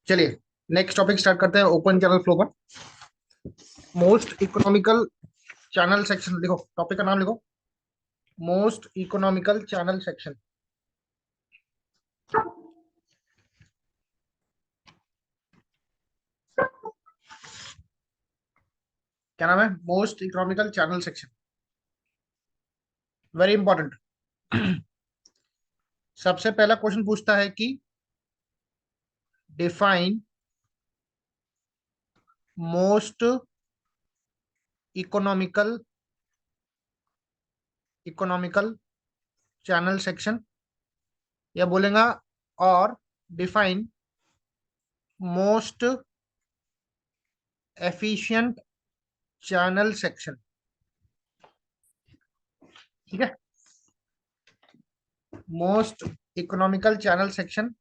चलिए next topic start करते हैं ओपन चैनल फ्लो पर। मोस्ट इकोनॉमिकल चैनल सेक्शन लिखो, टॉपिक का नाम लिखो, मोस्ट इकोनॉमिकल चैनल सेक्शन। क्या नाम है? Most economical channel section. Very important. सबसे पहला क्वेश्चन पूछता है कि define most economical economical channel section, या बोलेगा और define most efficient channel section. ठीक है, मोस्ट इकोनॉमिकल चैनल सेक्शन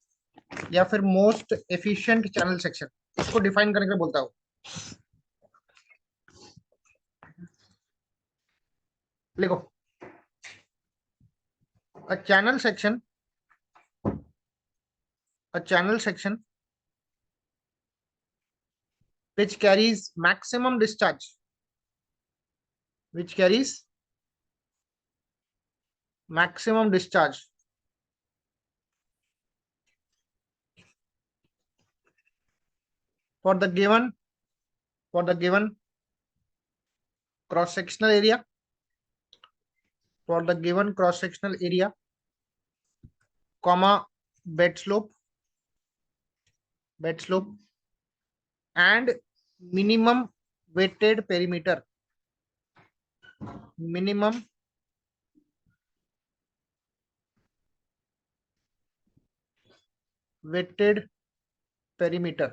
या फिर मोस्ट एफिशिएंट चैनल सेक्शन, इसको डिफाइन करने के लिए बोलता हूं। लिखो, a channel section, a channel section which carries maximum discharge, which carries maximum discharge for the given cross sectional area, for the given cross sectional area, comma bed slope and minimum weighted perimeter, minimum weighted perimeter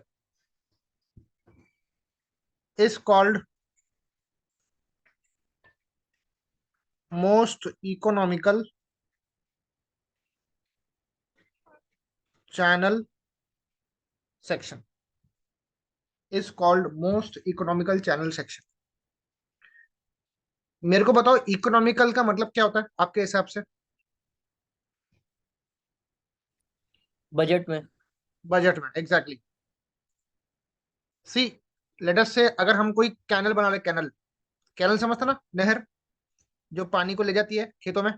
is called most economical channel section, is called most economical channel section। मेरे को बताओ economical का मतलब क्या होता है आपके हिसाब से? बजट में। बजट में, एग्जैक्टली। सी, लेट अस से अगर हम कोई कैनल बना ले, कैनल, कैनल समझता ना, नहर जो पानी को ले जाती है खेतों में।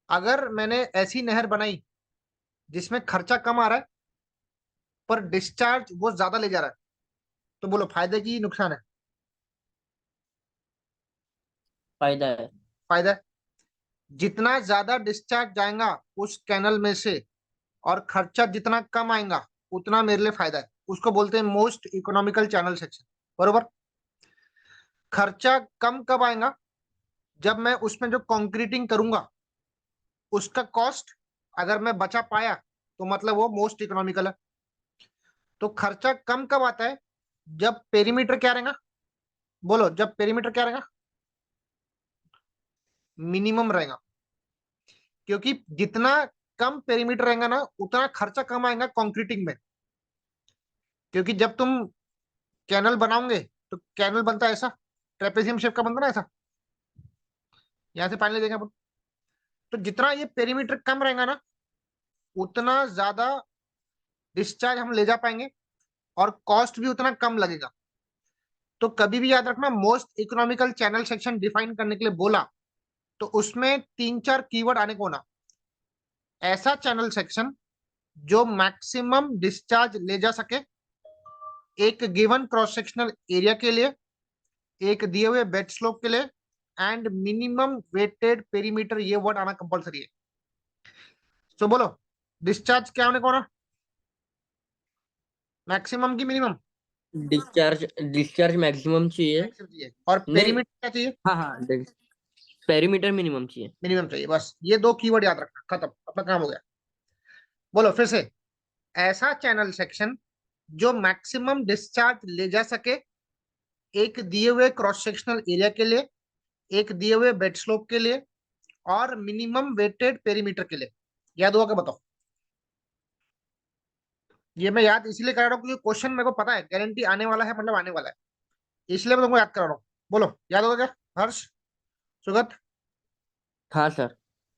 अगर मैंने ऐसी नहर बनाई जिसमें खर्चा कम आ रहा है पर डिस्चार्ज वो ज्यादा ले जा रहा है, तो बोलो फायदे की नुकसान है? फायदा है। फायदा है। जितना ज्यादा डिस्चार्ज जाएगा उस कैनल में से और खर्चा जितना कम आएगा उतना मेरे लिए फायदा है, उसको बोलते हैं मोस्ट इकोनॉमिकल चैनल सेक्शन। बरोबर। खर्चा कम कब आएगा? जब मैं उसमें जो कंक्रीटिंग करूंगा उसका कॉस्ट अगर मैं बचा पाया तो मतलब वो मोस्ट इकोनॉमिकल है। तो खर्चा कम कब आता है? जब पेरीमीटर क्या रहेगा? बोलो, जब पेरीमीटर क्या रहेगा? मिनिमम रहेगा। क्योंकि जितना कम पेरीमीटर रहेगा ना उतना खर्चा कम आएगा कंक्रीटिंग में। क्योंकि जब तुम कैनल बनाओगे तो कैनल बनता है ऐसा, ट्रेपेजियम शेप का बनता है ना ऐसा, यहां से पानी ले जाएंगे अपन। तो जितना ये पेरीमीटर कम रहेगा ना उतना ज्यादा डिस्चार्ज हम ले जा पाएंगे और कॉस्ट भी उतना कम लगेगा। तो कभी भी याद रखना, most economical channel section define करने के लिए बोला तो उसमें तीन चार कीवर्ड आने को ना। ऐसा चैनल सेक्शन जो मैक्सिमम डिस्चार्ज ले जा सके एक गिवन क्रॉस सेक्शनल एरिया के लिए, एक दिए हुए बेड स्लोप के लिए, एंड मिनिमम वेटेड पेरीमीटर, ये वर्ड आना कंपलसरी है। तो बोलो डिस्चार्ज क्या होने को ना, मैक्सिमम की मिनिमम? डिस्चार्ज डिस्चार्ज मैक्सिमम चाहिए। मैक्सिमम चाहिए। और नहीं। पेरीमीटर क्या चाहिए? हाँ हाँ, पेरीमीटर मिनिमम चाहिए। मिनिमम चाहिए। बस ये दो कीवर्ड याद रखना, खत्म, अपना काम हो गया। बोलो फिर से, ऐसा चैनल सेक्शन जो मैक्सिमम डिस्चार्ज ले जा सके एक दिए हुए क्रॉस सेक्शनल एरिया के लिए, एक दिए हुए बेड स्लोप के लिए और मिनिमम वेटेड पेरीमीटर के लिए। याद हुआ? क्या बताओ? ये मैं याद इसलिए करा रहा हूँ क्योंकि क्वेश्चन मेरे को पता है गारंटी आने वाला है, मतलब आने वाला है, इसलिए मैं तुमको याद करा रहा हूँ। बोलो याद होगा क्या हर्ष, सुगत? हाँ सर।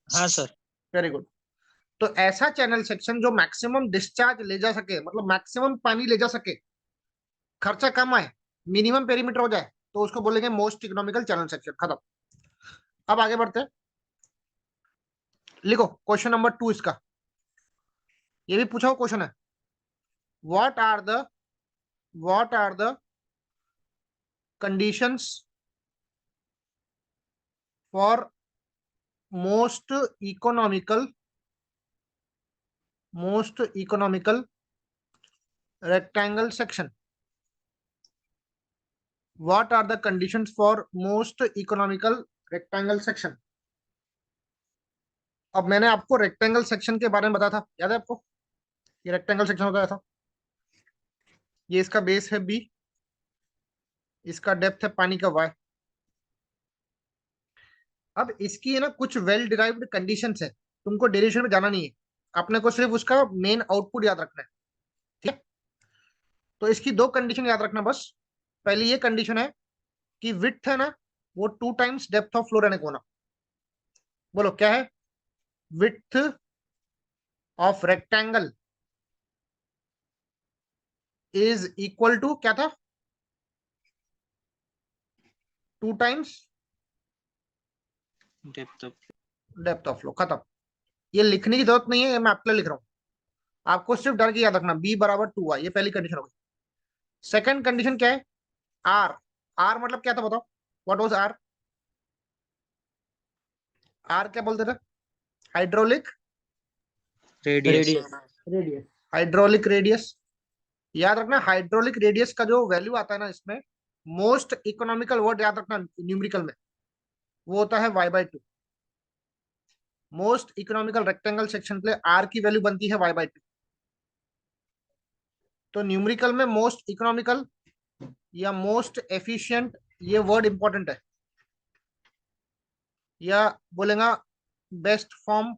हाँ सर। Very good. तो ऐसा चैनल सेक्शन जो मैक्सिमम डिस्चार्ज ले जा सके, मतलब मैक्सिमम पानी ले जा सके, खर्चा कम आए, मिनिमम पेरीमीटर हो जाए, तो उसको बोलेंगे मोस्ट इकोनॉमिकल चैनल सेक्शन। खत्म। अब आगे बढ़ते हैं। लिखो क्वेश्चन नंबर 2 इसका, ये भी पूछा हुआ क्वेश्चन है। What are the what are the conditions for most economical rectangle section? What are the conditions for most economical rectangle section? अब मैंने आपको रेक्टेंगल सेक्शन के बारे में बताया था, याद है आपको? ये रेक्टेंगल सेक्शन बताया था। ये इसका बेस है बी, इसका डेप्थ है पानी का वाई। अब इसकी है ना कुछ वेल डिराइव्ड कंडीशंस है, तुमको डेरिवेशन में जाना नहीं है, अपने को सिर्फ उसका मेन आउटपुट याद रखना है। ठीक है, तो इसकी दो कंडीशन याद रखना बस। पहली ये कंडीशन है कि विड्थ है ना, वो 2 टाइम्स डेप्थ ऑफ फ्लो रहने को ना। बोलो क्या है? Width of rectangle is equal to क्या था? 2 टाइम्स डेप्थ ऑफ फ्लो। खत्म। ये लिखने की जरूरत नहीं है, ये मैं आपके लिए लिख रहा हूँ। आपको सिर्फ डर के याद रखना, बी बराबर 2 है, ये पहली कंडीशन हो गई। सेकंड कंडीशन क्या है? आर। आर मतलब क्या था बताओ? What was are? आर क्या बोलते थे? Hydraulic radius. Radius. Hydraulic radius. याद रखना, हाइड्रोलिक रेडियस का जो वैल्यू आता है ना इसमें, मोस्ट इकोनॉमिकल वर्ड याद रखना न्यूमेरिकल में, वो होता है y/2। Most economical rectangle section के लिए आर की वैल्यू बनती है y/2। तो न्यूमेरिकल में मोस्ट इकोनॉमिकल या मोस्ट एफिशिएंट, ये वर्ड इंपॉर्टेंट है। या बोलेगा बेस्ट फॉर्म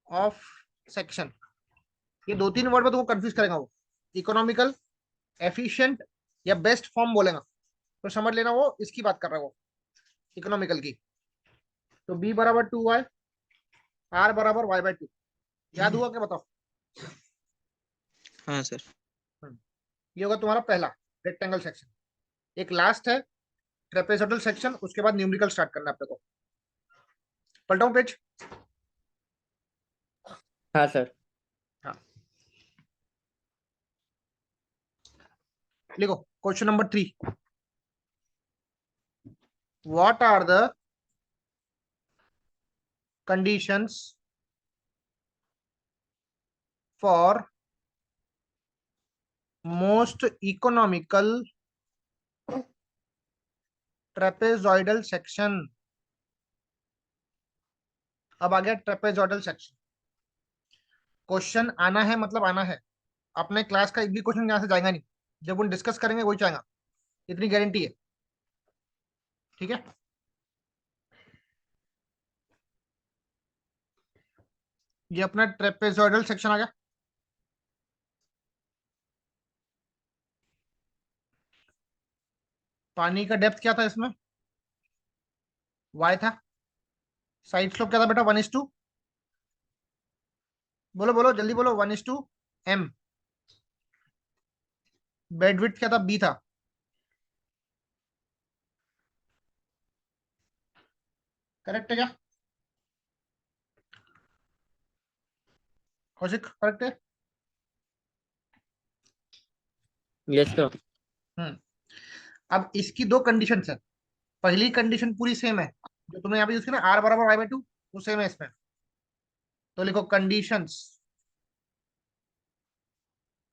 ऑफ सेक्शन, ये 2-3 वर्ड में तुमको कंफ्यूज करेगा वो। इकोनॉमिकल, एफिशिएंट या बेस्ट फॉर्म बोलेगा, तो समझ लेना वो इसकी बात कर रहा है, वो इकोनॉमिकल की। तो बी बराबर 2y, आर बराबर y/2। याद हुआ क्या बताओ? हाँ सर। ये होगा तुम्हारा पहला रेक्टेंगल सेक्शन। एक लास्ट है ट्रेपेजोइडल सेक्शन, उसके बाद न्यूमेरिकल स्टार्ट करना है अपने को। पलटाऊं पेज? हाँ सर। हाँ, लिखो question number 3। What are the conditions for most economical trapezoidal section? अब आ गया ट्रेपेजोइडल सेक्शन। क्वेश्चन आना है मतलब आना है। अपने क्लास का एक भी क्वेश्चन यहाँ से जाएगा नहीं, जब उन डिस्कस करेंगे वही जाएगा, इतनी गारंटी है। ठीक है, ये अपना ट्रेपेजोइडल सेक्शन आ गया। पानी का डेप्थ क्या था इसमें? y था। साइड स्लोप क्या था बेटा? 1:2। बोलो बोलो जल्दी बोलो, 1:m। बेड विड्थ क्या था? b था। करेक्ट है क्या कौशिक? करेक्ट है। Yes sir. हम्म। अब इसकी दो कंडीशन है। पहली कंडीशन पूरी सेम है जो तुमने यहाँ पे यूज किया ना, r बराबर y/2, वो सेम है इसमें। तो लिखो कंडीशंस।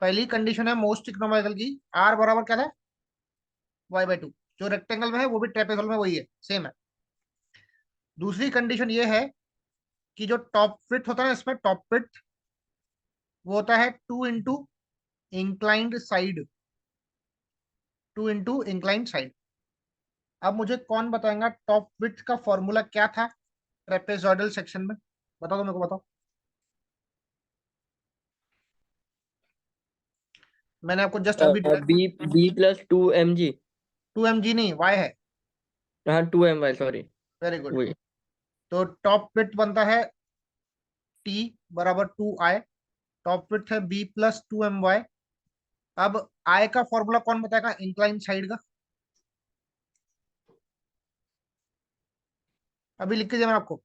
पहली कंडीशन है मोस्ट इकोनॉमिकल की, r बराबर क्या था? y/2। जो रेक्टेंगल में है वो भी ट्रेपेजोइडल में वही है, सेम है। दूसरी कंडीशन ये है कि जो टॉप विड्थ होता है ना इसमें, टॉप विड्थ वो होता है 2 इंटू इंक्लाइंड साइड। अब मुझे कौन बताएगा टॉप विड्थ का फॉर्मूला क्या था ट्रेपेजोइडल सेक्शन में? बताओ तो मेरे को बताओ। मैंने आपको जस्ट अभी b b plus 2 mg। 2 mg नहीं, वाई है। हाँ 2 my, सॉरी। Very good. वही। तो टॉप विड्थ बनता है टी बराबर 2i, टॉप विड्थ है b प्लस 2my। अब i का फॉर्मूला कौन बताएगा इंक्लाइन साइड का? अभी लिख के दिया मैंने आपको।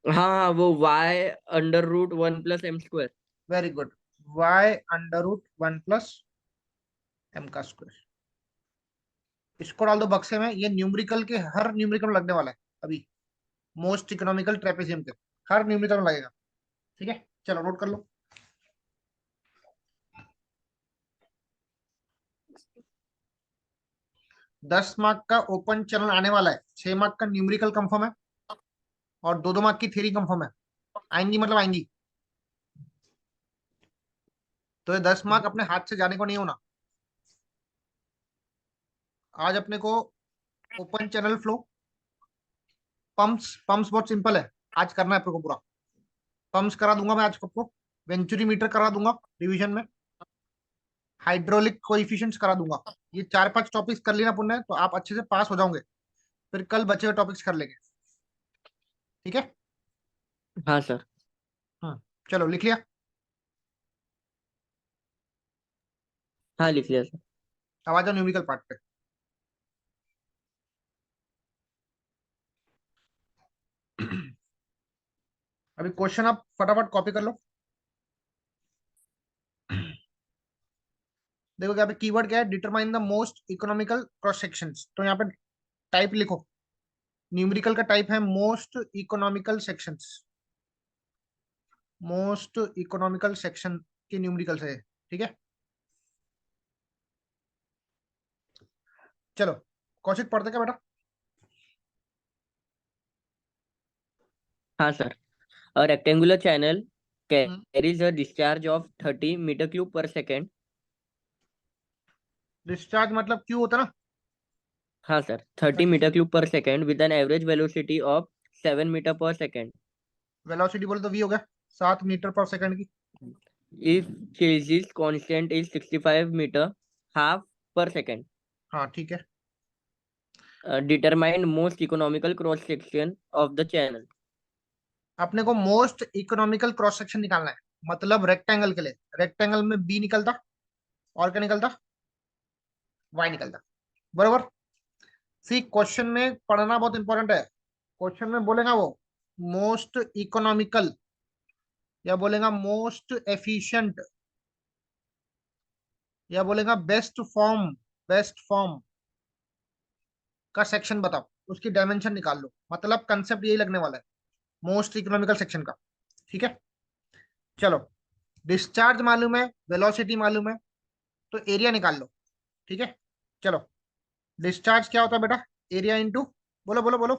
हाँ हाँ, वो y under root 1 + m²। Very good, y under root 1 + m का स्क्वायर। इसको डाल दो बक्से में, ये न्यूमेरिकल के हर न्यूमेरिकल में लगने वाला है अभी, मोस्ट इकोनॉमिकल ट्रेपेजियम के हर न्यूमेरिकल में लगेगा। ठीक है, चलो नोट कर लो। 10 मार्क का ओपन चैनल आने वाला है, 6 मार्क का न्यूमेरिकल कंफर्म है और 2-2 मार्क की थ्योरी कंफर्म है। आएंगी मतलब आएंगी। तो ये 10 मार्क अपने हाथ से जाने को नहीं होना। आज अपने को open channel flow, pumps pumps बहुत सिंपल है, आज करना है अपने को पूरा। पंप्स करा दूंगा मैं आज आपको, वेंचुरी मीटर करा दूंगा रिवीजन में, हाइड्रोलिक कोएफिशिएंट्स करा दूंगा। ये 4-5 टॉपिक्स कर लेना पुण्य, तो आप अच्छे से पास हो जाओगे। फिर कल बचे हुए टॉपिक्स कर लेंगे। ठीक है। हाँ सर। चलो लिख लिया। हाँ, लिख लिया सर। अब आ जाओ न्यूमेरिकल पार्ट पे। अभी क्वेश्चन आप फटाफट कॉपी कर लो। देखो यहाँ पे कीवर्ड क्या है, determine the most economical cross sections. तो यहाँ पे टाइप लिखो, न्यूमेरिकल का टाइप है most economical sections. Most economical section के न्यूमेरिकल से है। ठीक है, चलो कौशिक पढ़ते क्या बेटा? हाँ sir. A rectangular channel hmm, carries a discharge of 30 meter cube per second. Discharge मतलब क्यू होता है ना। हाँ sir, 30 meter cube per second with an average velocity of 7 meter per second. Velocity बोले तो वी हो गया 7 मीटर पर सेकंड की। If Celsius constant is 65 meter half per second. हाँ ठीक है। Determine most economical cross section of the channel. अपने को मोस्ट इकोनॉमिकल क्रॉस सेक्शन निकालना है, मतलब रेक्टेंगल के लिए रेक्टेंगल में बी निकलता और क्या निकलता, वाई निकलता। बरोबर। सी क्वेश्चन में पढ़ना बहुत इंपॉर्टेंट है। क्वेश्चन में बोलेगा वो मोस्ट इकोनॉमिकल, या बोलेगा मोस्ट एफिशिएंट, या बोलेगा बेस्ट फॉर्म का सेक्शन बताओ, उसकी डायमेंशन निकाल लो। मतलब कंसेप्ट यही लगने वाला है मोस्ट इकोनॉमिकल सेक्शन का। ठीक है, चलो डिस्चार्ज मालूम है, वेलोसिटी मालूम है, तो एरिया निकाल लो। ठीक है, चलो डिस्चार्ज क्या होता है बेटा, एरिया इंटू, बोलो बोलो बोलो,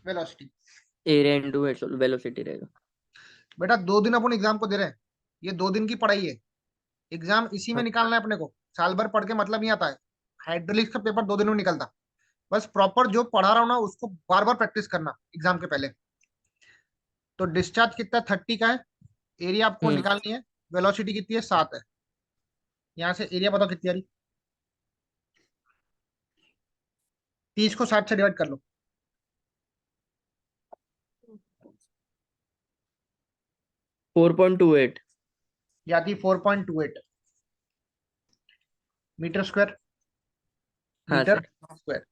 वेलोसिटी। Area into velocity रहेगा। बेटा 2 दिन अपन एग्जाम को दे रहे हैं, ये 2 दिन की पढ़ाई है। एग्जाम इसी में हाँ निकालना है अपने को, साल भर पढ़ के मतलब नहीं आता है। हाइड्रोलिक्स का पेपर 2 दिन में निकलता। बस प्रॉपर जो पढ़ा रहा हूँ ना उसको बार बार प्रैक्टिस करना एग्जाम के पहले। तो डिस्चार्ज कितना 30 का है, एरिया आपको हम्म निकालनी है, वेलोसिटी कितनी है 7 है। यहाँ से एरिया बताओ कितनी आ रही, 30 को 60 से डिवाइड कर लो। 4.28। ये आती 4.28 मीटर स्क्वायर। हाँ मीटर सर। स्क्वायर।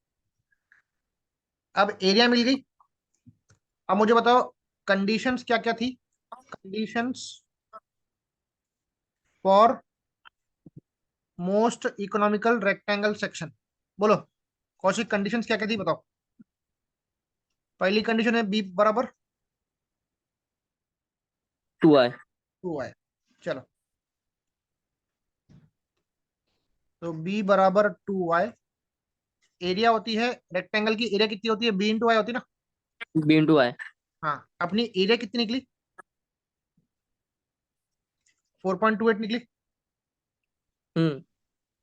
अब एरिया मिल गई। अब मुझे बताओ कंडीशंस क्या क्या थी, conditions for most economical rectangle section. बोलो कौशिक, कंडीशंस क्या क्या थी बताओ। पहली कंडीशन है बी बराबर 2i। 2i। चलो, तो बी बराबर 2i। एरिया होती है रेक्टेंगल की, एरिया कितनी होती है, बी इंटू आई होती है ना। b into i। हाँ, अपनी एरिया कितनी निकली, 4.28 निकली। हम्म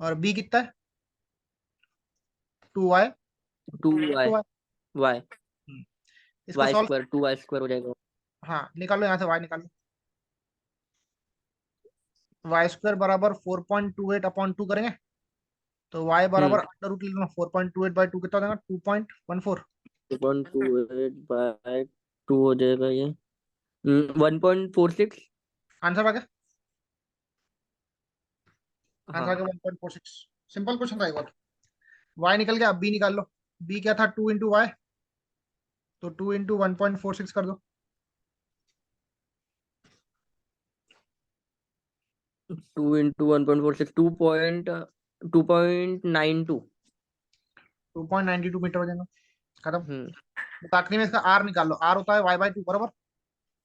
और बी कितना है, 2i। 2i। 2i। y। इसको y solve, square 2i square हो जाएगा। हाँ निकालो यहाँ से y निकालो। वाई स्क्वायर बराबर 4.28 अपॉन 2 करेंगे, तो y बराबर हम्म अंडर रूट ले लो, 4.28 बाई 2 कितना हो जाएगा, 2.14। 2.28 by 2 हो जाएगा ये 1.46। आंसर आ गया, आंसर आ हाँ गया 1.46। सिंपल क्वेश्चन था एक बार। वाई निकल गया, अब बी निकाल लो। बी क्या था, 2 × वाई, तो 2 × 1.46 कर दो। 2 into 1.46 2.92। 2.92 मीटर हो जाएगा, खत्म। हम्म। तो आखिरी में इसका आर निकाल लो, आर होता है y/2 बराबर।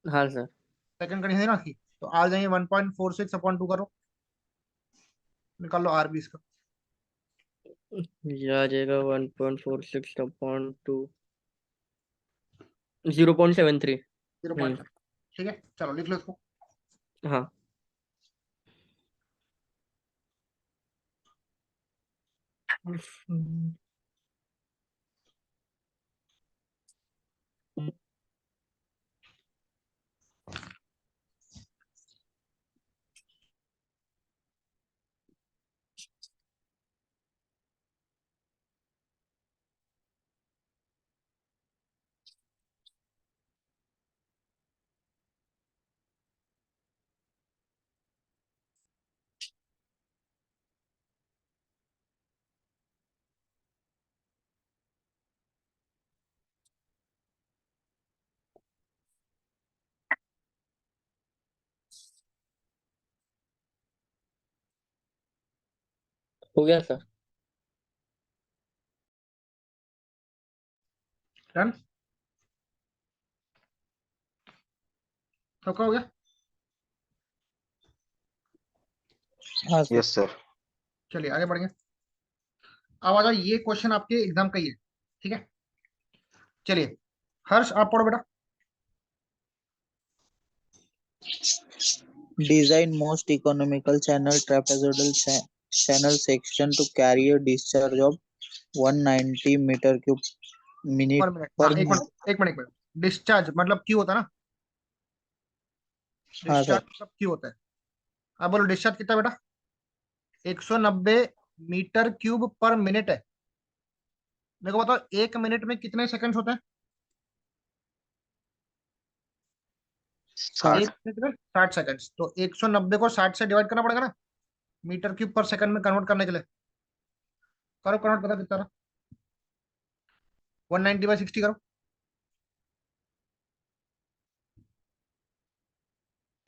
हाँ सर। सेकंड कंडीशन है ना की, तो आ जाएंगे 1.46/2 करो, निकाल लो आर भी इसका। ये आ जाएगा 1.46/2 0.73। 0. ठीक है, चलो लिख लो इसको। हाँ। हो गया सर। डन, सबका हो गया। हाँ सर। Yes sir. चलिए आगे बढ़ेंगे। अब आ जाओ, ये क्वेश्चन आपके एग्जाम का ही है, ठीक है। चलिए हर्ष आप पढ़ो बेटा। Design most economical channel trapezoidal channel section to carry a discharge of 190 meter cube minute पर मिनट, per हाँ एक minute. मिनट एक मिनट एक मिनट। डिस्चार्ज मतलब क्यू होता है ना, हाँ डिस्चार्ज सर। मतलब क्यू होता है। अब बोलो डिस्चार्ज कितना है बेटा, 190 मीटर क्यूब पर मिनट है। मेरे को बताओ 1 मिनट में कितने सेकंड्स होते हैं। 60। 1 मिनट में 60 सेकंड्स, तो 190 को 60 से डिवाइड करना पड़ेगा ना, मीटर क्यूब पर सेकंड में कन्वर्ट करने के लिए। करो कन्वर्ट, पता कितना रहा, 190/60 करो।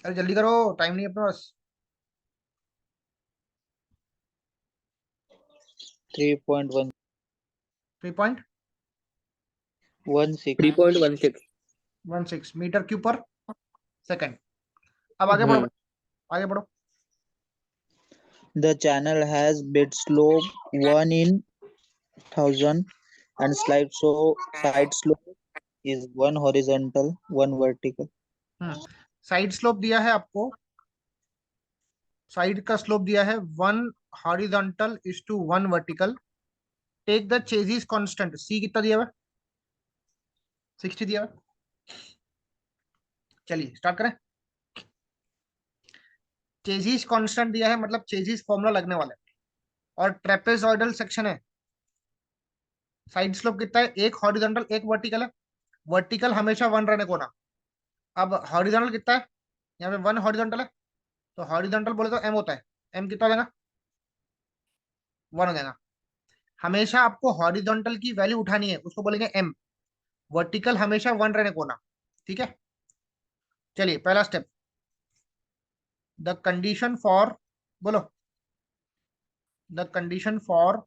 अरे जल्दी करो, टाइम नहीं है अपने पास। 3.116. 3.16 मीटर क्यूब पर सेकंड। अब आगे बढ़ो, हम्म। आगे बढ़ो। The channel has bed slope 1 in 1000 and side slope is 1 horizontal, 1 vertical. Side slope दिया है आपको, साइड का स्लोप दिया है 1 horizontal vertical. Take the Chezy's constant, C कितना दिया हुआ है, 60 दिया हुआ है। चलिए स्टार्ट करें। चेजिस कांस्टेंट दिया है, मतलब चेजिस फॉर्मूला लगने वाला है, और ट्रेपेजॉइडल सेक्शन है। साइड स्लोप कितना है, एक हॉरिजॉन्टल एक वर्टिकल है। वर्टिकल हमेशा 1 रहने को ना। अब हॉरिजॉन्टल कितना है, यहाँ पे 1 हॉरिजॉन्टल है, तो हॉरिजॉन्टल बोले तो एम होता है। एम कितना हो जाएगा, 1 हो जाएगा। हमेशा आपको हॉरिजॉन्टल की वैल्यू उठानी है, उसको बोलेंगे एम। वर्टिकल हमेशा 1 रहने को ना, ठीक है। चलिए पहला स्टेप, द कंडीशन फॉर, बोलो, the condition for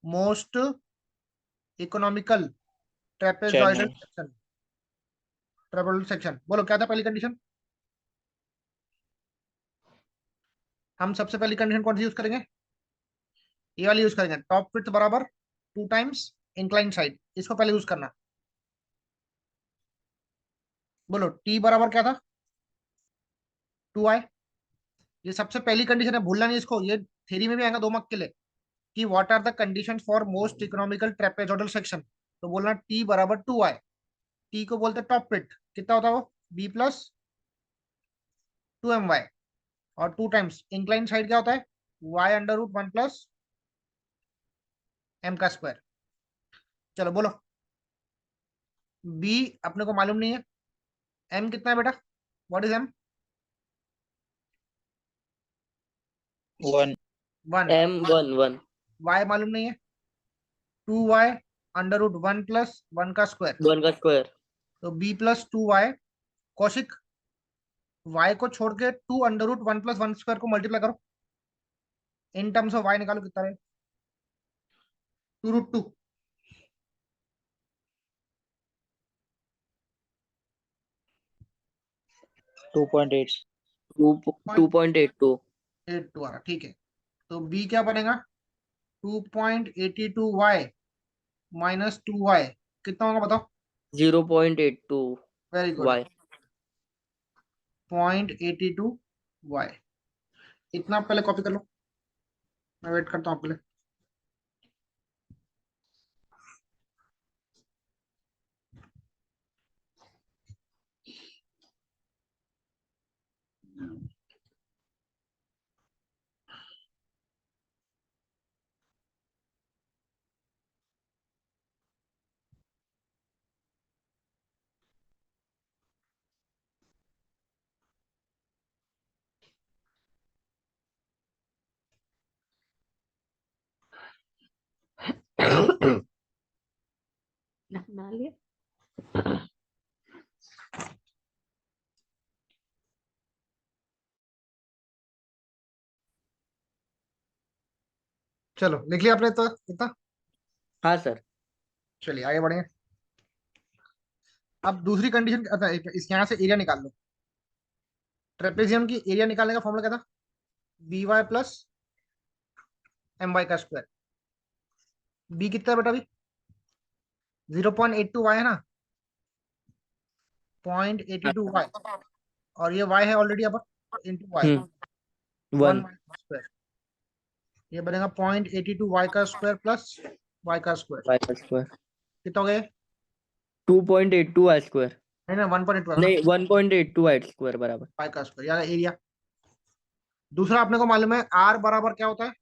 most economical trapezoidal Channel. Section. Trapezoidal section बोलो, क्या था पहली कंडीशन। हम सबसे पहली कंडीशन कौन सी यूज करेंगे, ये वाली यूज करेंगे, टॉप विड्थ बराबर 2 टाइम्स इंक्लाइन साइड। इसको पहले यूज करना। बोलो टी बराबर क्या था, 2i। ये सबसे पहली कंडीशन है, भूलना नहीं इसको, ये थ्योरी में भी आएगा 2 मार्क के लिए, कि what are the condition for most economical trapezoidal section. तो बोलना टी बराबर 2i। टी को बोलते टॉप विड्थ, कितना होता है वो, b+2my। और 2 टाइम्स इंक्लाइन साइड क्या होता है, y√1 + m²। चलो बोलो, बी अपने को मालूम नहीं है। एम कितना है बेटा? What is M? 1. 1। M11 Y मालूम नहीं है। 2y √1 प्लस 1 का स्क्वायर। 1 का स्क्वायर। तो b+2y। कौशिक, y को छोड़ के 2 √1 प्लस 1 स्क्वायर को मल्टीप्लाई करो, इन टर्म्स ऑफ y निकालो कितना है। 2√2। 2.8. 2.82 2.82 आ रहा, ठीक है। तो b क्या बनेगा? 2.82y -2y कितना होगा बताओ? 0.82 वेरी गुड। Y 0.82y। इतना आप पहले कॉपी कर लो, मैं वेट करता हूँ आपके लिए। चलो लिख लिया आपने तो इतना। हाँ सर। चलिए आगे बढ़ेंगे। अब दूसरी कंडीशन, अच्छा इस यहाँ से एरिया निकाल लो। ट्रेपेजियम की एरिया निकालने का फॉर्मूला क्या था? by प्लस my का स्क्वायर। b कितना है बेटा अभी? 0.82y है ना? 0.82y, और ये y है ऑलरेडी अब, इंटू वाई, 1 1 स्क्वायर। ये बनेगा 0.82y का स्क्वायर प्लस y का स्क्वायर। Y का स्क्वायर। कितना हो गया? 2.82 Y स्क्वायर। नहीं ना, 1.82 है ना, नहीं 1.82 Y स्क्वायर बराबर। y का स्क्वायर या एरिया। दूसरा अपने को मालूम है r बराबर क्या होता है?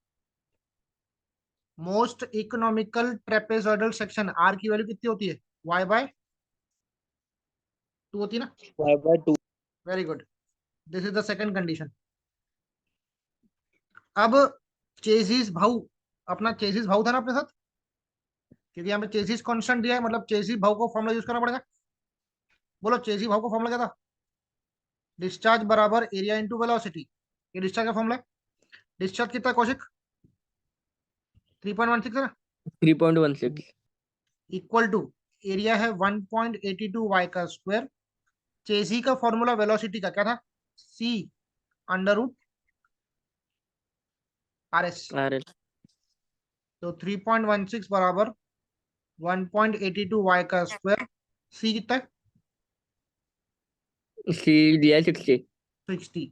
Most economical trapezoidal section. r की वैल्यू कितनी होती है? y/2 होती है ना? Y/2. Very good. This is the second condition. अब चेसिस भाव, अपना चेसिस भाव था ना अपने साथ, क्योंकि यहाँ पे चेसिस कांस्टेंट दिया है, मतलब चेसिस भाव को फॉर्मूला यूज करना पड़ेगा। बोलो चेसिस भाव को फॉर्मूला क्या था? डिस्चार्ज बराबर एरिया इंटू वेलोसिटी। ये डिस्चार्ज का फॉर्मूला है। डिस्चार्ज कितना है कौशिक? 3.16 है ना? 3.16 इक्वल टू एरिया है 1.82y का स्क्वायर। चेसी का फॉर्मूला वेलोसिटी का क्या था? c √RS। RL। तो 3.16 बराबर 1.82y का स्क्वायर। c कितना है? C दिया है 60। 60।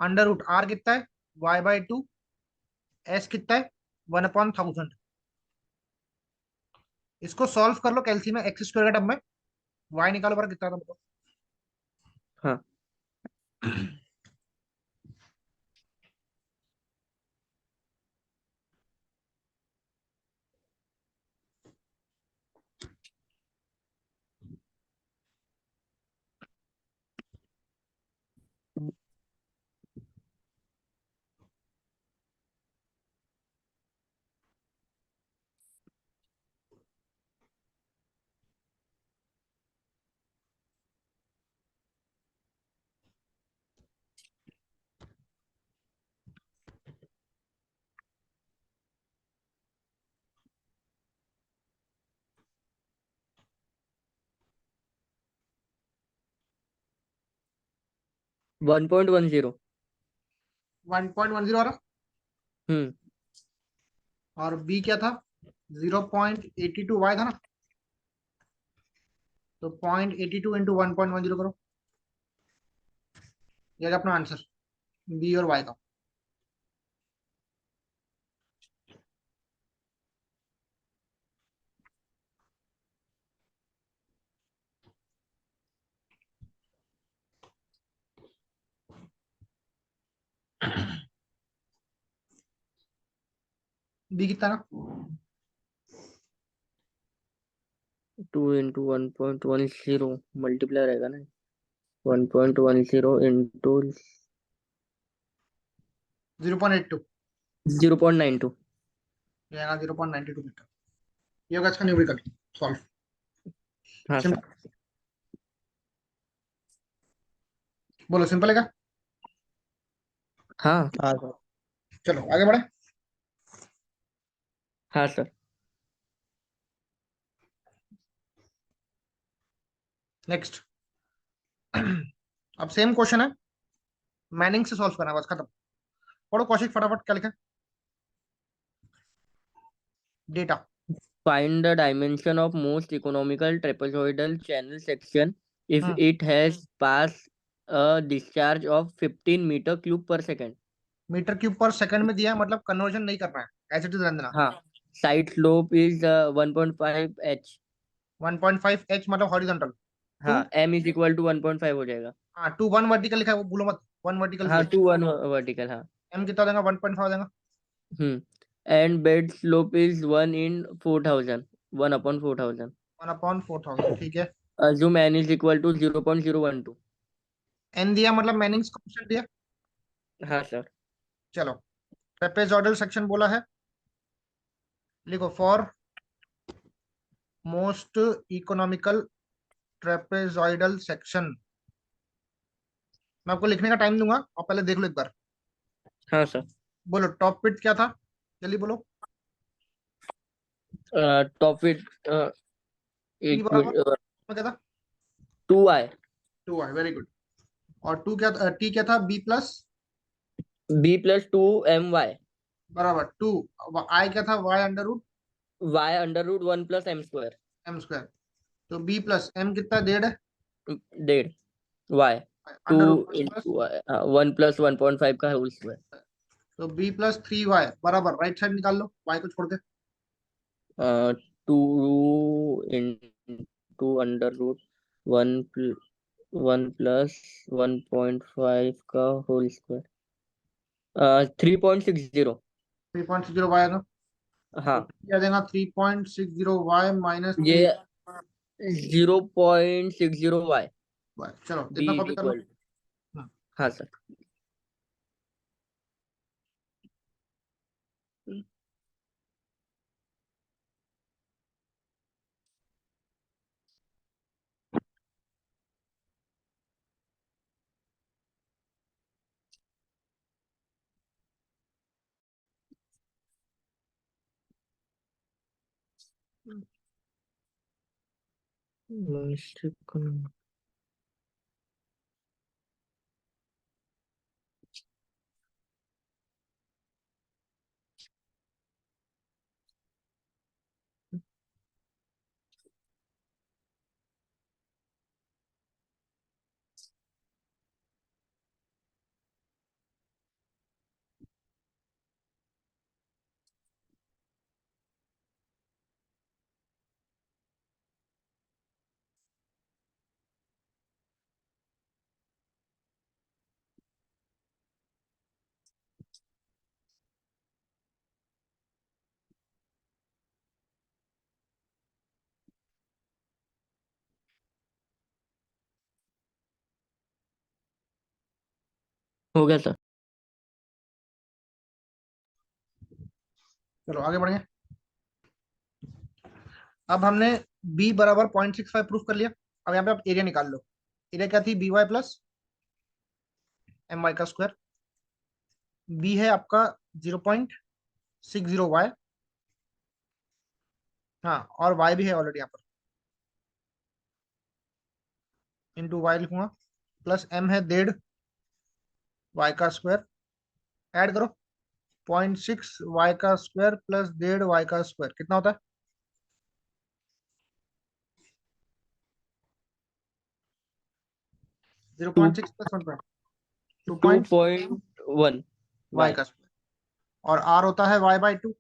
√R कितना है? y/2। s कितना है? 1/1000। इसको सॉल्व कर लो कैलसी में, एक्स स्क्वायर का टर्म में। y निकालो बार कितना था बताओ। हाँ 1.10। 1.10 आ रहा। हम्म और b क्या था? 0.82y था ना? तो 0.82 इंटू 1.10 करो, ये है अपना आंसर b और y का। b कितना ना? टू इंटू 1.10 मल्टीप्लाई रहेगा ना 1.10 इंटू 0.82 0.92 ये आएगा 0.92 मीटर। ये होगा इसका न्यूमेरिकल सॉल्व। हाँ सर सिंपल, बोलो सिंपल है क्या? हाँ हाँ सर। चलो आगे बढ़े। हाँ सर नेक्स्ट अब सेम क्वेश्चन है, मैनिंग से सॉल्व करना है, बस खत्म। पढ़ो कौशिक फटाफट, क्या लिखा है? Data. find the dimension of most economical trapezoidal channel section if hmm it has passed a discharge of 15 meter cube per second metre cube per second में दिया है, मतलब कन्वर्जन नहीं करना है, एज इट इज रहने देना। हाँ side slope is 1.5 h 1.5 H मतलब हॉरिजॉन्टल। हाँ to, m is equal to 1.5 हो जाएगा हाँ टू, वन वर्टिकल लिखा है वो भूलो मत, वन वर्टिकल हाँ चाहिए। 2 1 vertical हाँ एम कितना देगा? 1.5 देगा। and bed slope is 1 in 4000 1 upon 4000 1/4000, ठीक है। assume n is equal to 0.012 N दिया मतलब मैनिंग्स कांस्टेंट दिया। हाँ सर चलो ट्रेपेजॉइडल सेक्शन बोला है, लिखो for most economical trapezoidal section. मैं आपको लिखने का टाइम दूंगा, और पहले देख लो एक बार। हाँ सर बोलो टॉप पिट क्या था, जल्दी बोलो। top it पी बराबर क्या था? 2i 2 very good. और टू क्या था, टी क्या था? B plus b plus 2my बराबर टू। आई क्या था? Y under root y under root 1 plus m square m square. तो बी प्लस एम कितना? 1.5 डेढ़ y two under root plus, into 1 plus 1.5 का होल स्क्वायर तो बी प्लस 3 वाई बराबर, राइट साइड निकाल लो वाई को छोड़ के। 2 इंटू अंडर रूट 1 1 प्लस 1.5 का होल स्क्वायर 3.60 3.60 वाई आएगा। तो हाँ क्या देगा? 3.60 वाई माइनस ये 3 0.60y वाई। चलो b इतना is कॉपी कर लो। equal हाँ सर हो गया सर चलो आगे बढ़ेंगे। अब हमने बी बराबर 0.65 प्रूफ कर लिया। अब यहाँ पे आप एरिया निकाल लो। एरिया क्या थी? B y plus m y का स्क्वायर। बी है आपका 0.60 वाई, हाँ, और वाई भी है ऑलरेडी यहाँ पर, इंटू वाई लिखूंगा, प्लस एम है 1.5 वाई का स्क्वायर। ऐड करो, 0.6 वाई का स्क्वायर प्लस 1.5 वाई का स्क्वायर कितना होता है? 0.6 प्लस 1 2 2.1 वाई y का स्क्वायर, और आर होता है y/2।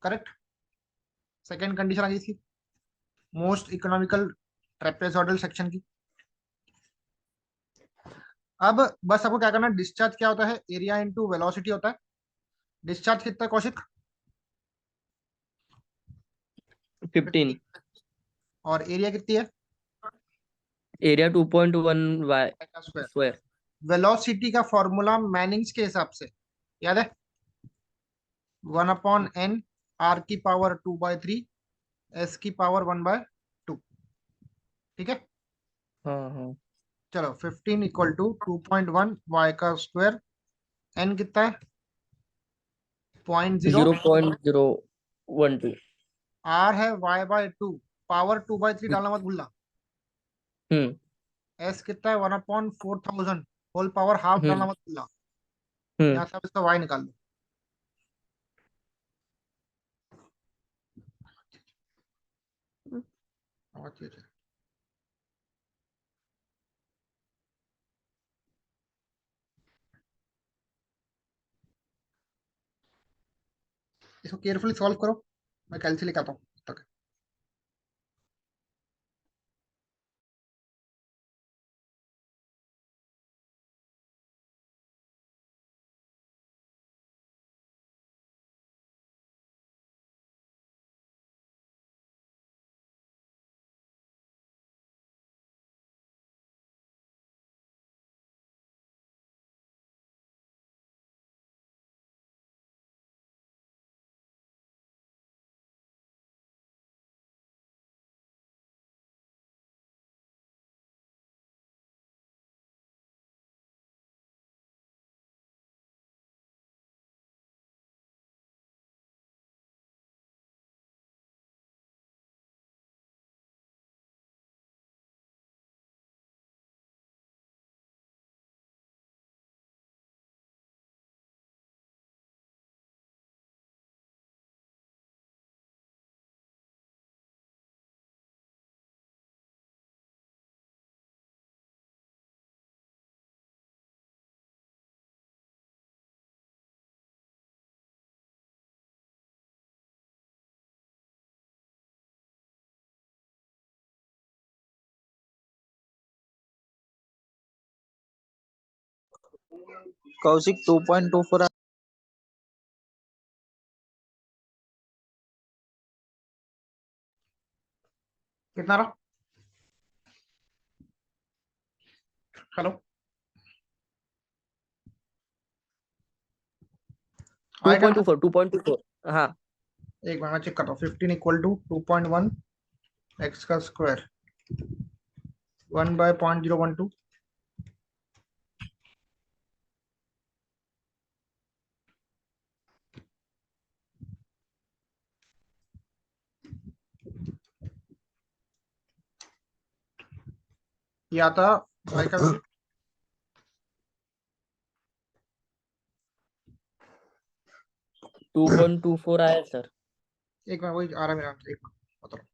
करेक्ट। सेकेंड कंडीशन आ गई थी मोस्ट इकोनॉमिकल ट्रेपेजॉइडल सेक्शन की। अब बस आपको क्या करना है, डिस्चार्ज क्या होता है? एरिया इंटू वेलोसिटी होता है। डिस्चार्ज कितना है कौशिक? 15 और एरिया कितनी है? एरिया 2.1 वाई का स्क्वायर। स्क्वायर। वेलोसिटी का फॉर्मूला मैनिंग्स के हिसाब से याद है, 1/n r की पावर 2/3 s की पावर 1/2। ठीक है, हाँ हाँ। चलो 15 इक्वल टू 2.1 y का स्क्वायर, n कितना है 0.0, 0.012। r है y/2, पावर 2/3 डालना मत भूलना। हम्म s कितना है 1/4000, होल पावर हाफ डालना हम्म मत भूलना। हम्म। यहाँ से आप इसका y निकाल लो। बहुत ही अच्छा। इसको केयरफुली सॉल्व करो, मैं कैलसी लेके आता हूँ तक। Kaushik 2.24 कितना रहा? हेलो, आएगा ना? 2.24 हाँ। एक बार मैं चेक करता हूँ। 15 इक्वल टू 2.1 एक्स का स्क्वायर 1/0.012। ये आता y का वैल्यू 2.24 आया सर। एक बार वही आ रहा है मेरे आंसर, एक बता रहा हूँ।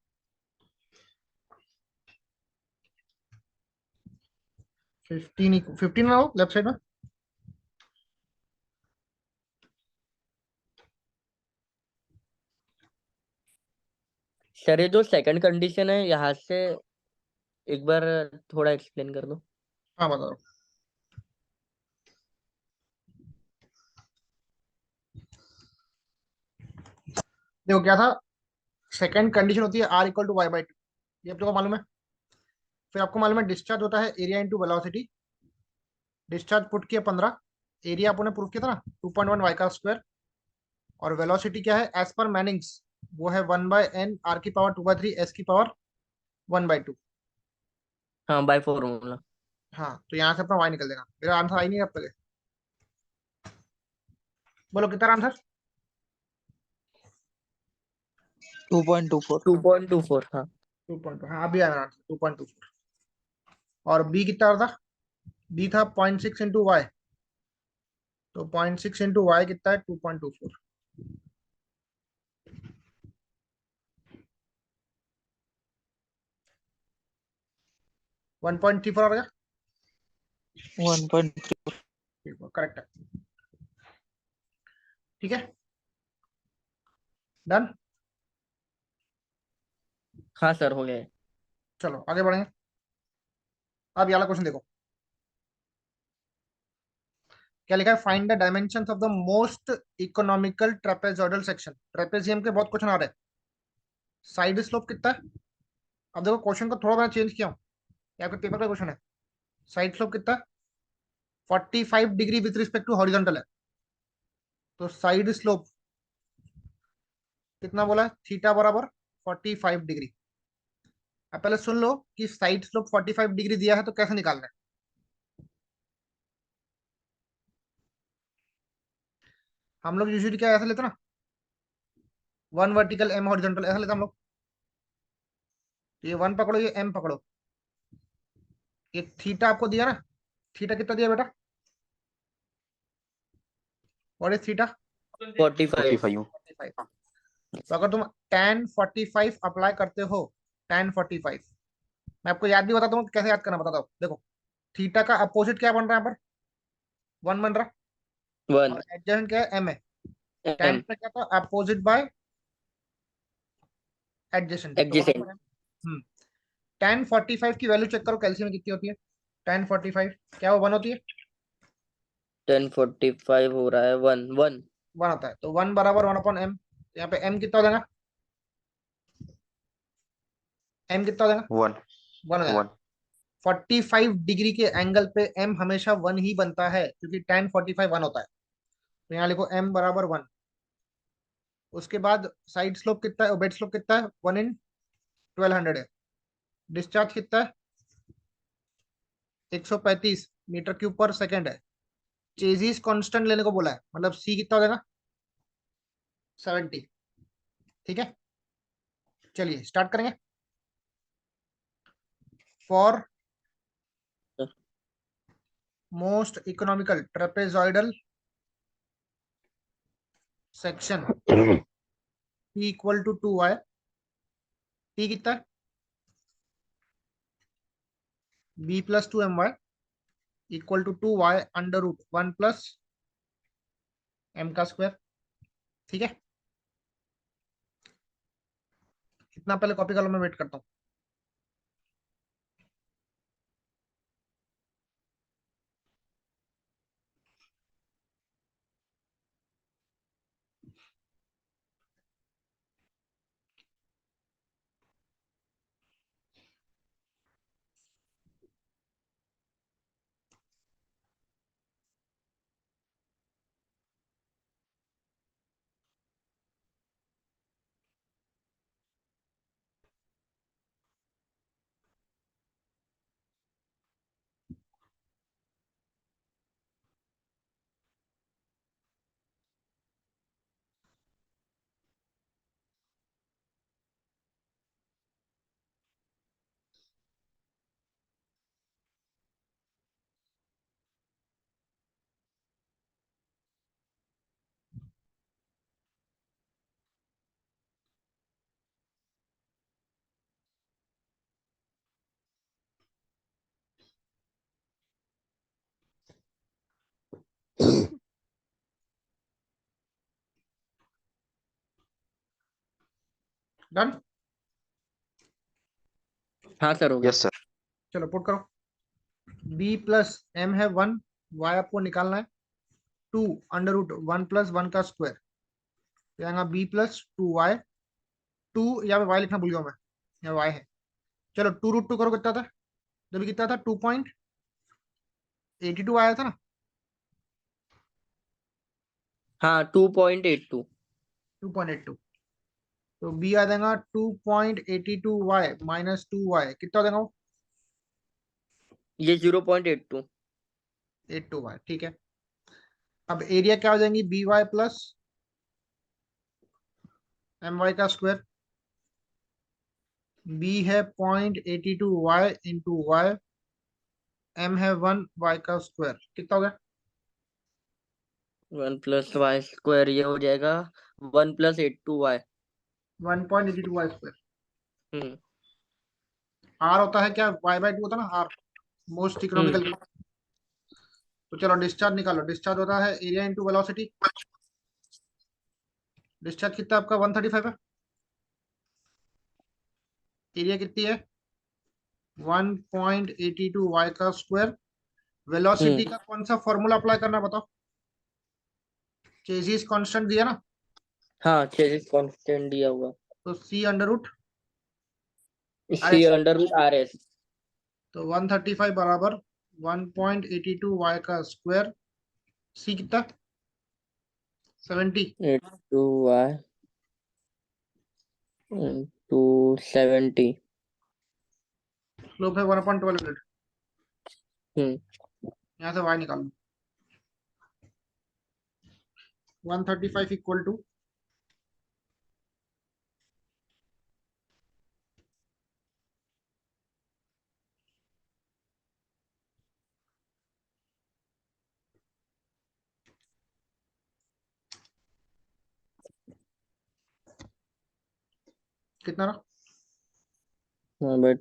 15 ना हो लेफ्ट साइड में। सर ये जो सेकंड कंडीशन है यहाँ से एक बार थोड़ा एक्सप्लेन कर दो। हाँ बता रहा हूँ। देखो क्या था, सेकंड कंडीशन होती है r इक्वल टू y/2, ये आप लोगों को मालूम है। फिर आपको मालूम है डिस्चार्ज होता है area into velocity. Discharge put किया 15, एरिया आपने प्रूफ किया था ना 2.1 y का स्क्वायर, और वेलोसिटी क्या है एज पर मैनिंग्स, वो है 1/n r की पावर 2/3 s की पावर 1/2। हाँ बाय फॉर्मूला। हाँ, तो यहाँ से अपना y निकल देगा। मेरा आंसर आई नहीं है अब तक। बोलो कितना आंसर? 2.24 2.24 हाँ। 2.2, हाँ अभी आया आंसर 2.24। और b कितना था? b था 0.6 इंटू वाई, तो 0.6 इंटू वाई कितना है 2.24। 1.34 आ गया। 1.3 करेक्ट है। ठीक है, डन। हाँ सर हो गया है। चलो आगे बढ़ेंगे। अब ये वाला क्वेश्चन देखो, क्या लिखा है, find the dimensions of the most economical trapezoidal section. Trapezium के बहुत क्वेश्चन आ रहे हैं। साइड स्लोप कितना है? अब देखो क्वेश्चन को थोड़ा मैं चेंज किया हूँ, ये आपके पेपर का क्वेश्चन है। साइड स्लोप कितना, 45 degree with respect to horizontal है, तो साइड स्लोप कितना बोला है, थीटा बराबर 45 डिग्री। अब पहले सुन लो कि साइड स्लोप 45 डिग्री दिया है तो कैसे निकालना है। हम लोग यूजुअली क्या ऐसा लेते हैं ना, 1 वर्टिकल m हॉरिजॉन्टल ऐसा लेते हैं हम लोग। तो ये 1 पकड़ो, ये m पकड़ो, ये थीटा आपको दिया ना, थीटा कितना दिया बेटा, व्हाट इज थीटा, 45। 45। 45। तो अगर तुम tan 45 अप्लाई करते हो, tan 45, मैं आपको याद भी बताता हूँ कैसे याद करना, बताता हूँ। देखो थीटा का अपोजिट क्या बन रहा है यहाँ पर, 1 बन रहा है, 1 और एडजेसेंट क्या है, m है। tan m का क्या था, अपोजिट बाय एडजेसेंट, तो 1 adjacent। पर m। tan 45 की वैल्यू चेक करो कैल्शियम में कितनी होती है, tan 45 क्या वो 1 होती है, 1045 हो रहा है 1 1। 1 होता है, तो 1 बराबर 1/m। यहाँ पे m कितना हो जाएगा, m कितना हो जाएगा, 1 1 हो जाएगा। 1। 45 डिग्री के एंगल पे m हमेशा 1 ही बनता है, क्योंकि tan 45 1 होता है। तो यहाँ लिखो m बराबर 1। उसके बाद साइड स्लोप कितना है, बेड स्लोप कितना है, 1/1200 है। डिस्चार्ज कितना है, 135 मीटर क्यूब पर सेकेंड है। चेजिस कांस्टेंट लेने को बोला है, मतलब c कितना हो जाएगा, 70। ठीक है, चलिए स्टार्ट करेंगे। For most economical trapezoidal section p equal to 2y, p कितना है, b plus 2my equal to 2y under root 1 plus m का स्क्वायर। ठीक है, इतना पहले कॉपी कर लो, मैं वेट करता हूँ। डन, हाँ सर हो गया। Yes sir. चलो पुट करो। b प्लस m है 1, y आपको निकालना है 2 अंडर रूट 1 प्लस 1 का स्क्वायर। तो यहाँ b प्लस 2y, 2 यहाँ पे y लिखना भूल गया मैं, यहाँ y है। चलो 2√2 करो, कितना था, जब भी कितना था, 2.82 आया था ना, हाँ 2.82। 2.82। तो b आ जाएगा 2.82y माइनस 2y, कितना हो जाएगा वो, ये 0.82। 82y। ठीक है, अब एरिया क्या हो जाएंगी, b y plus m y का स्क्वायर। b है 0.82y इंटू वाई, m है 1y का स्क्वायर, कितना हो गया, 1 प्लस वाई स्क्वायर ये हो जाएगा 1 प्लस 82y। 1.82y square. हम्म r होता है क्या, y/2 होता है ना r, मोस्ट इकोनॉमिकल। हम्म तो चलो डिस्चार्ज निकालो, डिस्चार्ज होता है एरिया इंटू वेलोसिटी। डिस्चार्ज कितना है आपका, 135 है। एरिया कितनी है, 1.82y का स्क्वायर। वेलोसिटी हम्म का कौन सा फॉर्मूला अप्लाई करना है बताओ, चेजिस कांस्टेंट दिया ना, हाँ चेजिस कांस्टेंट दिया हुआ। तो c under root C under root r s. तो 135 बराबर 1.82 y का स्क्वायर, सी कितना 70, 82y इंटू 70। स्लोप है 1.12 यूनिट। यहाँ से y निकाल लो। 135 इक्वल टू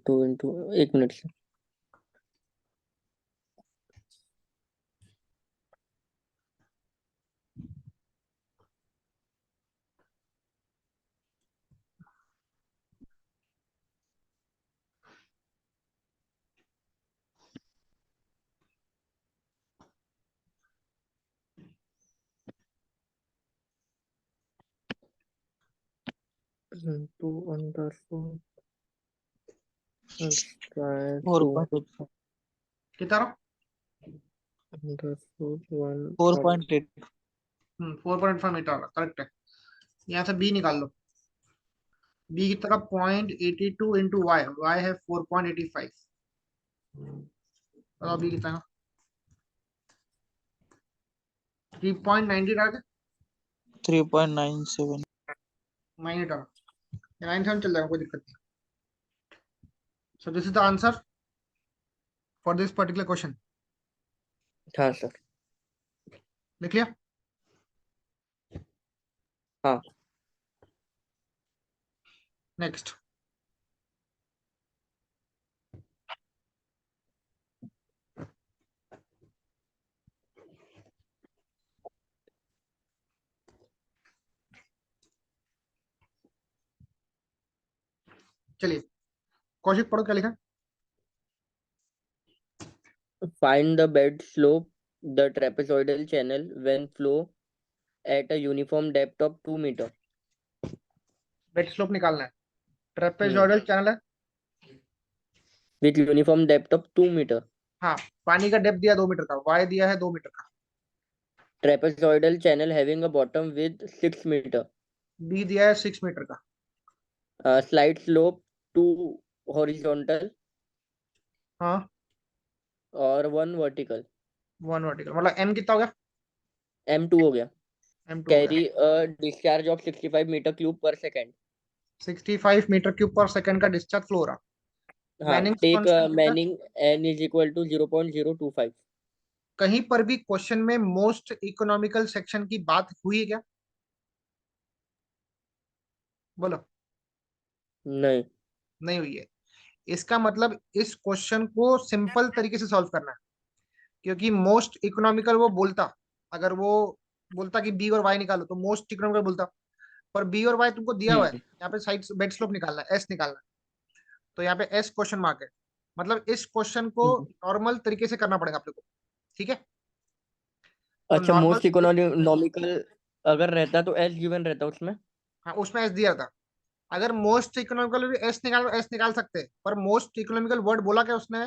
2 इंटू 1 मिनट से। Into under root square to 4.85. कितना अंडर रूट 1 4.8. 4.5 मीटर करेक्ट है। यहाँ से b निकाल लो। b की तरफ 0.82 इंटू वाई, वाई है 4.85। बताओ b कितना 3.90 डाल के 3.97. 9 डाल, 9 चल जाएगा, कोई दिक्कत नहीं। So this is the answer for this particular question. हाँ सर। लिख लिया? हाँ। नेक्स्ट। चलिए कौशिक पढ़ो क्या लिखा। Find the bed slope the trapezoidal channel when flow at a uniform depth of 2 meter. Bed slope निकालना है। ट्रेपेजॉइडल चैनल है। With uniform depth of 2 meter. हाँ, पानी का डेप्थ दिया 2 मीटर का, वाई दिया है 2 मीटर का। Trapezoidal channel having a bottom with 6 meter. B दिया है 6 मीटर का। Slight slope 2 horizontal हाँ, और 1 vertical. 1 वर्टिकल, मतलब एम कितना हो गया? M2 हो गया। M2 हो गया। Carry a discharge of 65 meter cube per second. 65 metre cube per second का डिस्चार्ज फ्लो हो रहा। हाँ, मैनिंग्स take कांस्टेंट कितना? Manning n is equal to 0.025. कहीं पर भी क्वेश्चन में मोस्ट इकोनॉमिकल सेक्शन की बात हुई है क्या? बोलो। नहीं। नहीं हुई है। इसका मतलब इस क्वेश्चन को सिंपल तरीके से सॉल्व करना है, क्योंकि मोस्ट इकोनॉमिकल वो बोलता, अगर वो बोलता कि बी और वाई निकालो तो मोस्ट इकोनॉमिकल बोलता, पर बी और वाई तुमको दिया हुआ है, यहाँ पे साइड बेड स्लोप निकालना है, एस निकालना है, तो यहाँ पे एस क्वेश्चन मार्क है। मतलब इस क्वेश्चन को नॉर्मल तरीके से करना पड़ेगा आप लोग को, ठीक है? तो अच्छा, नॉर्मल, मोस्ट इकोनॉमिकल अगर रहता तो एस गिवन रहता उसमें। हाँ उसमें एस दिया था। अगर मोस्ट इकोनॉमिकल भी एस निकाल, एस निकाल सकते हैं, पर मोस्ट इकोनॉमिकल वर्ड बोला क्या उसने?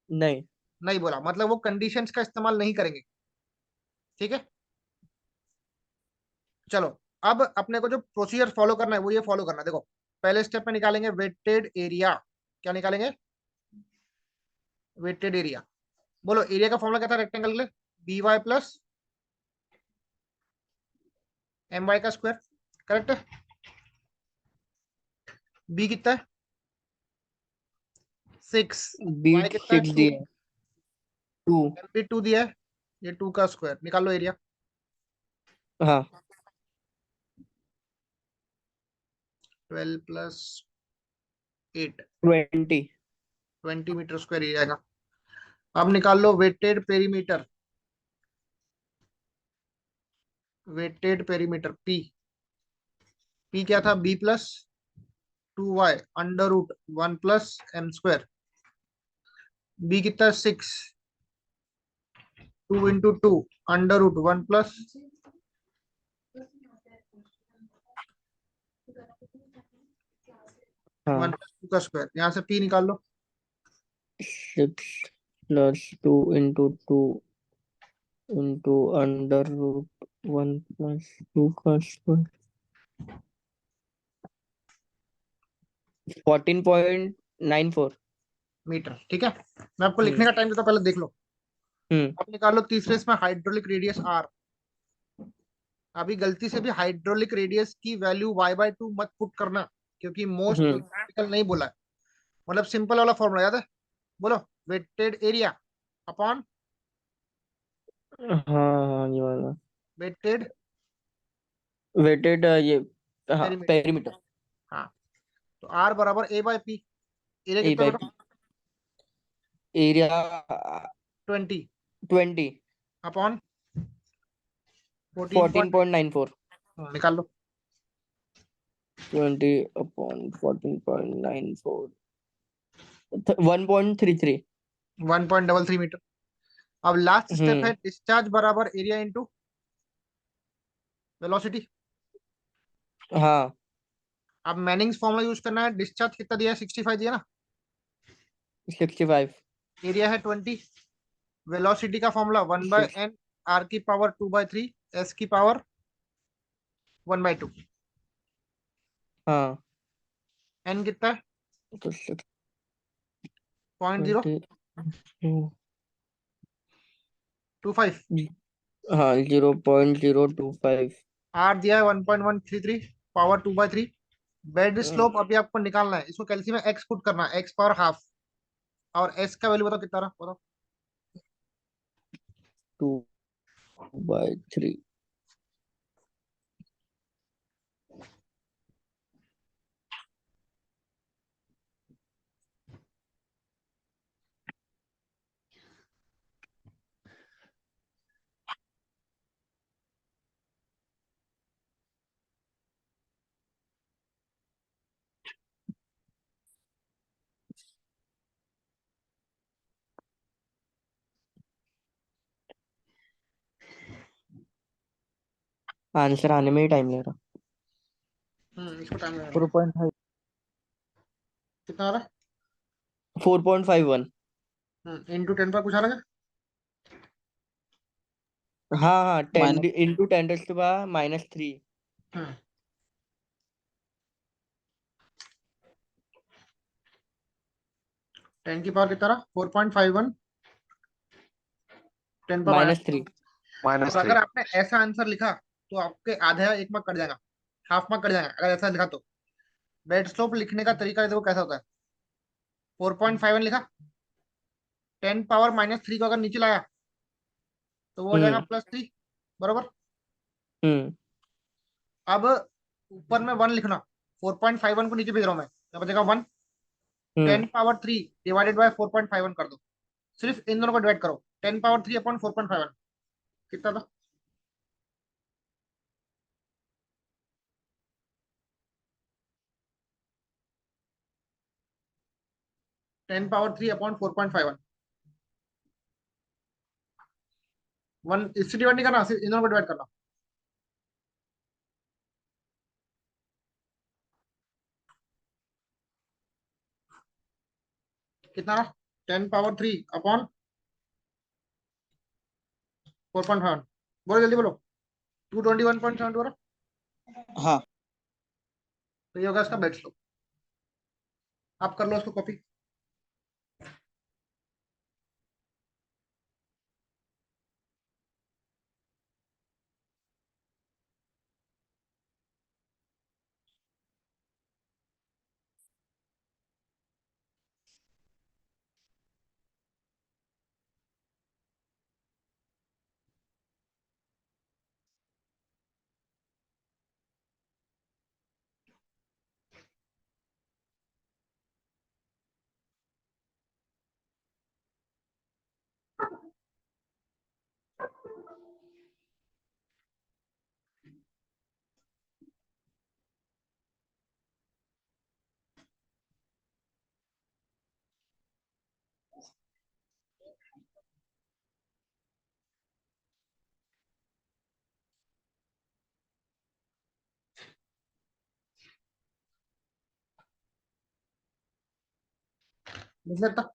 नहीं। नहीं बोला, मतलब वो कंडीशंस का इस्तेमाल नहीं करेंगे, ठीक है? चलो, अब अपने को जो प्रोसीजर फॉलो करना है वो ये फॉलो करना है। देखो, पहले स्टेप में निकालेंगे वेटेड एरिया। क्या निकालेंगे? Weighted area. बोलो, एरिया का फॉर्मूला क्या था रेक्टेंगल के लिए? B y plus m y का स्क्वायर, करेक्ट है? बी कितना है? 6। वाई बीट कितना है? 6 2। दिया 2। एम भी 2 दिया है, ये 2 का स्क्वायर, निकाल लो एरिया। हाँ, 12 प्लस 8, 20। 20 मीटर स्क्वायर एरिया का। अब निकाल लो weighted perimeter. Weighted perimeter P, P क्या था? B plus 2y under root 1 plus M square. B कितना? 6। 2 into 2 under root 1 plus one हाँ, प्लस टू का स्क्वायर, यहाँ से p निकाल लो। 6 + 2 × 2 into under root 1 + 2 का स्क्वायर 14.94। मीटर, ठीक है। मैं आपको लिखने हम्म का टाइम देता हूं, पहले देख लो। हम्म अब निकाल लो तीसरे इसमें हाइड्रोलिक रेडियस आर। अभी गलती से भी हाइड्रोलिक रेडियस की वैल्यू y/2 मत पुट करना, क्योंकि मोस्ट हम्म क्रिटिकल नहीं बोला है। मतलब सिंपल वाला फॉर्मूला याद है, बोलो। वेटेड एरिया अपॉन हाँ हाँ, ये वाला वेटेड वेटेड ये, हाँ, पेरीमीटर। पेरीमीटर। हाँ, तो आर बराबर a/p। एरिया ए कितना बाई बेटा? P area 20 20 upon 14 point. 14.94। निकाल लो। 20/14.94 1.33। 1.33 मीटर। अब लास्ट स्टेप है हम्म डिस्चार्ज बराबर एरिया इंटू वेलोसिटी। हाँ, अब मैनिंग्स फॉर्मूला यूज करना है। डिस्चार्ज कितना दिया है? 65 दिया ना। 65। एरिया है 20। वेलोसिटी का फॉर्मूला 1/n, आर की पावर 2/3, एस की पावर 1/2। हाँ, एन कितना है? तो 0.025। 20। हाँ, 0.025। आर दिया है 1.133, पावर 2/3। बेड स्लोप अभी आपको निकालना है, इसको कैल्सी में एक्स पुट करना है, एक्स पावर हाफ। और एस का वैल्यू बताओ कितना रहा, बताओ। 2/3। आंसर आने में ही टाइम लग रहा। इसको टाइम लगा। 4.5। कितना आ रहा 4.51। है? इंटू 10 पर कुछ आ रहा है? हाँ हाँ, 10 minus इंटू 10⁻³ हम्म 10 की पावर कितना रहा? 4.51। 10 पर माइनस। -3। और अगर आपने ऐसा आंसर लिखा तो आपके आधा एक मार्क कट जाएगा, हाफ मार्क कट जाएगा अगर ऐसा लिखा तो। बेड स्लोप लिखने का तरीका देखो कैसा होता है। 4.51 लिखा, 10 पावर -3 को अगर नीचे लाया तो वो हो जाएगा हम्म +3, बरोबर। हम्म अब ऊपर में 1 लिखना, 4.51 को नीचे भेज रहा हूँ मैं, क्या बचेगा 1। हम्म 10 पावर 3 डिवाइडेड बाय 4.51 कर दो। सिर्फ इन दोनों को डिवाइड करो, 10 पावर 3 अपॉन 4.51 कितना था? 10 पावर 3 अपॉन 4.51। 1 इससे डिवाइड नहीं करना, सिर्फ इन दोनों को डिवाइड करना। कितना? 10 पावर 3 अपॉन 4.51। बोलो जल्दी बोलो। 221.72। हाँ तो ये होगा इसका बेड स्लोप। आप कर लो उसको कॉपी। लिख लेता।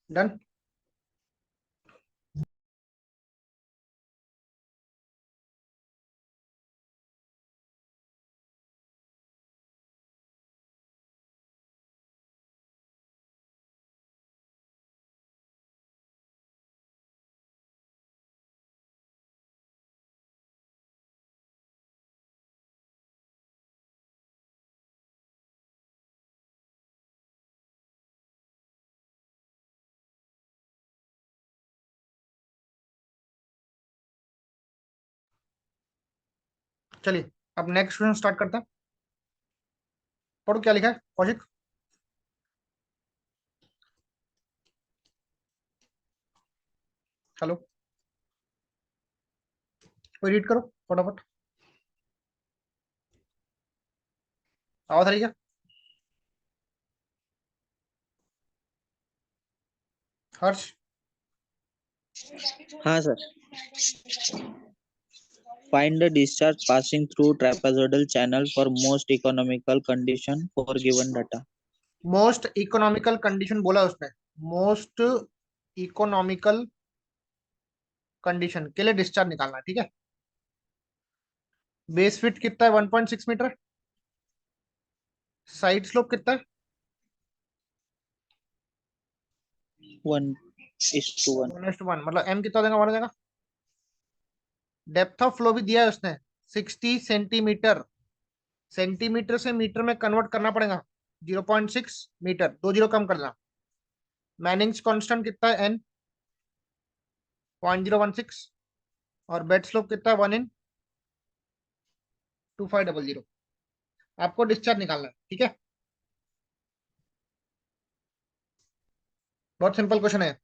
डन। चलिए अब नेक्स्ट क्वेश्चन स्टार्ट करते हैं। पढ़ो क्या लिखा है कौशिक। हेलो, कोई रीड करो फटाफट। आवाज आ रही क्या? हर्ष। हाँ sir. Find the discharge passing through trapezoidal channel for most economical condition for given data. Most economical condition बोला उसने। मोस्ट इकोनॉमिकल कंडीशन के लिए डिस्चार्ज निकालना है, ठीक है। बेस फिट कितना है? 1.6 मीटर। साइड स्लोप कितना है? 1:1. 1:1। मतलब एम कितना देगा हमारा देगा। डेप्थ ऑफ फ्लो भी दिया है उसने 60 सेंटीमीटर। सेंटीमीटर से मीटर में कन्वर्ट करना पड़ेगा। 0.6 मीटर, 2 जीरो कम कर देना। मैनिंग्स कांस्टेंट कितना है? एन 0.016। और बेड स्लोप कितना है? 1/2500। आपको डिस्चार्ज निकालना है, ठीक है। बहुत सिंपल क्वेश्चन है।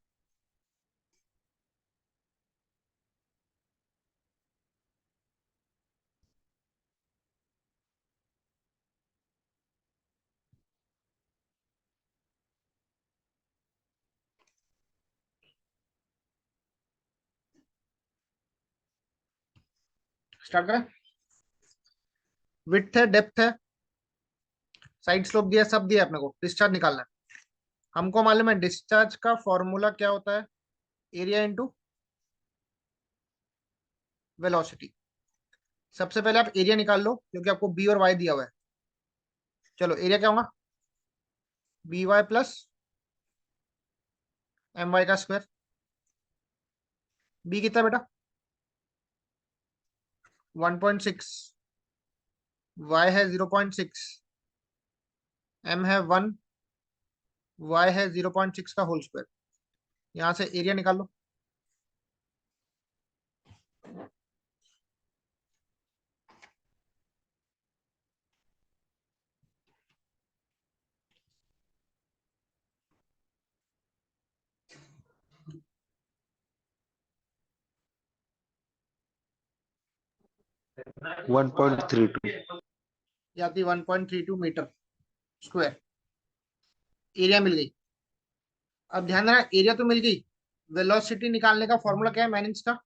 स्टार्ट करें। विड्थ है, डेप्थ है, साइड स्लोप दिया, सब दिया अपने को। डिस्चार्ज निकालना है। हमको मालूम है डिस्चार्ज का फॉर्मूला क्या होता है। Area into velocity. सबसे पहले आप एरिया निकाल लो क्योंकि आपको बी और वाई दिया हुआ है। चलो एरिया क्या होगा? B y plus m y का स्क्वायर। बी कितना बेटा? 1.6। वाई है 0.6। एम है 1। वाई है 0.6 का होल स्क्वायर। यहां से एरिया निकाल लो। वन 1.32। ये आती 1.32 मीटर स्क्वायर। एरिया मिल गई। अब ध्यान देना, एरिया तो मिल गई। वेलोसिटी निकालने का फॉर्मूला क्या है मैनिंग्स का?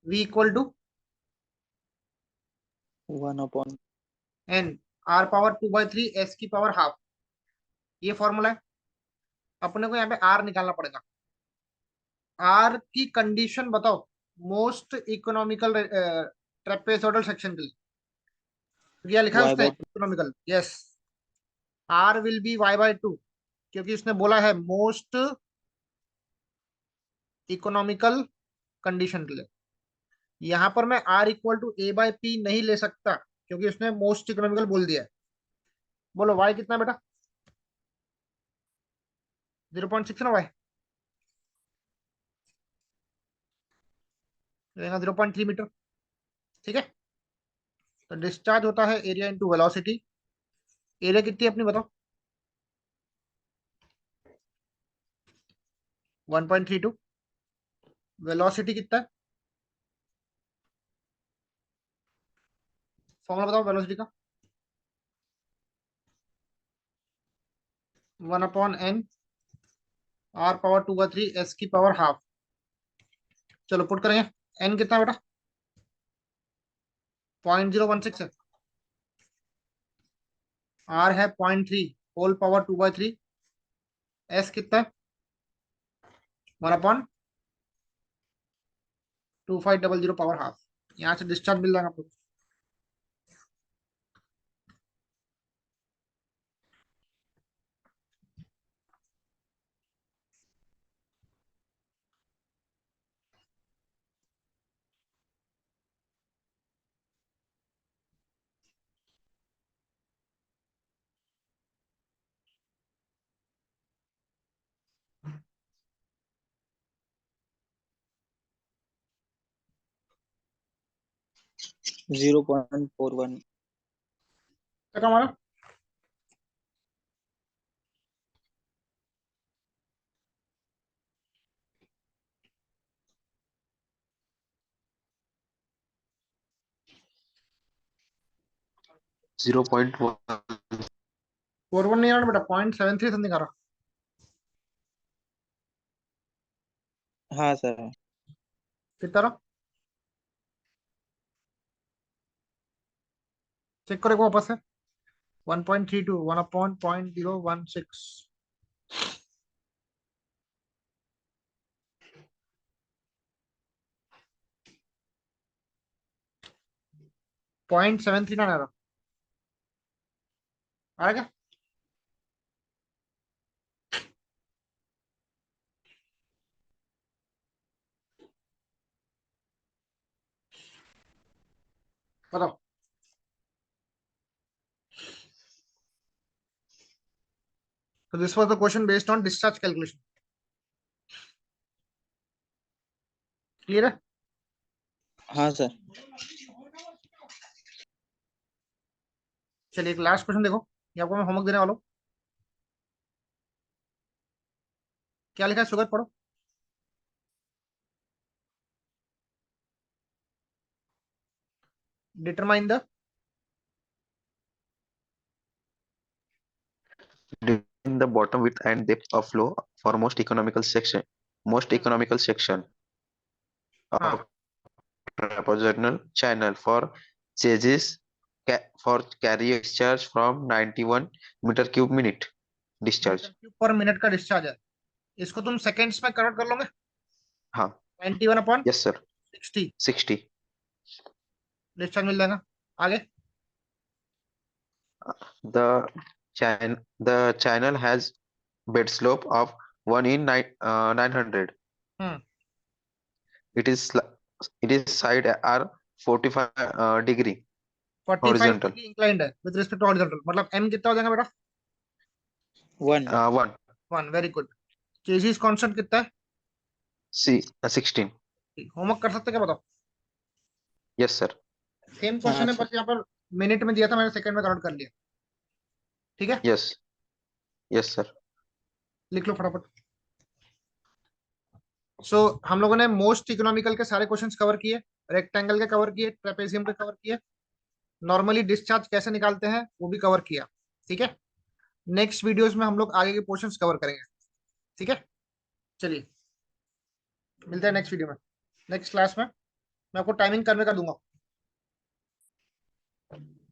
v equal to 1/. N r power 2/3 s की पावर हाफ, ये फॉर्मूला है। अपने को यहाँ पे आर निकालना पड़ेगा। आर की कंडीशन बताओ मोस्ट इकोनॉमिकल ट्रेपेजोइडल सेक्शन के लिए। तो क्या लिखा है y उसने? by economical, yes. R will be y/2, क्योंकि उसने बोला है मोस्ट इकोनॉमिकल कंडीशन के लिए। यहां पर मैं आर इक्वल टू a/p नहीं ले सकता, क्योंकि उसने मोस्ट इकोनॉमिकल बोल दिया है। बोलो y कितना बेटा? 0.6 ना y? 0.3 मीटर। ठीक है। तो डिस्चार्ज होता है एरिया इंटू वेलोसिटी। एरिया कितनी है अपनी बताओ? 1.32। वेलोसिटी कितना है? फॉर्मूला बताओ वेलोसिटी का। 1/n आर पावर 2/3 एस की पावर हाफ। चलो पुट करेंगे। एन कितना है बेटा? 0.016 है। आर है 0.3 होल पावर 2/3। एस कितना है? 1/2500 पावर हाफ। यहाँ से डिस्चार्ज मिल जाएगा आपको। 0.41. क्या हमारा 0.1. 41 नहीं आ रहा बेटा, 0.73 समथिंग आ रहा। हाँ सर। कितना रहा? चेक करो वापस से। 1.32 1/0.016। 0.739 आ रहा। आ रहा क्या? बताओ। So this was the question based on discharge calculation. Clear है? हाँ सर। चलिए एक लास्ट क्वेश्चन देखो, ये आपको मैं होमवर्क देने वाला हूँ। क्या लिखा है सुगत? पढ़ो। Determine the In the bottom width and depth of flow for most economical section हाँ of trapezoidal channel for charges for carrier discharge from 91 meter cube minute discharge. Metre cube per minute का डिस्चार्ज है। इसको तुम seconds में convert कर लोगे? हाँ 91/60 yes sir 60. डिस्चार्ज मिल जाएगा। आगे। The channel has bed slope of 1 in 900. Hmm It is side are 45 degree 45 horizontal. Degree inclined है विद रिस्पेक्ट टू हॉरिजॉन्टल, मतलब एम कितना हो जाएगा बेटा? 1. 1 1। Very good. केजीस कांस्टेंट कितना है? C 16. होमवर्क कर सकते हैं क्या बताओ? Yes sir. सेम हाँ क्वेश्चन है, सर। बस यहाँ पर मिनट में दिया था, मैंने सेकंड में कन्वर्ट कर लिया। ठीक है, Yes sir. लिख लो फटाफट। हम लोगों ने मोस्ट इकोनॉमिकल के सारे क्वेश्चंस कवर किए, रेक्टेंगल के कवर किए, ट्रेपेजियम के कवर किए, नॉर्मली डिस्चार्ज कैसे निकालते हैं वो भी कवर किया। ठीक है, नेक्स्ट वीडियोस में हम लोग आगे के पोर्शंस कवर करेंगे। ठीक है, चलिए मिलते हैं नेक्स्ट वीडियो में, नेक्स्ट क्लास में। मैं आपको टाइमिंग करने का दूंगा।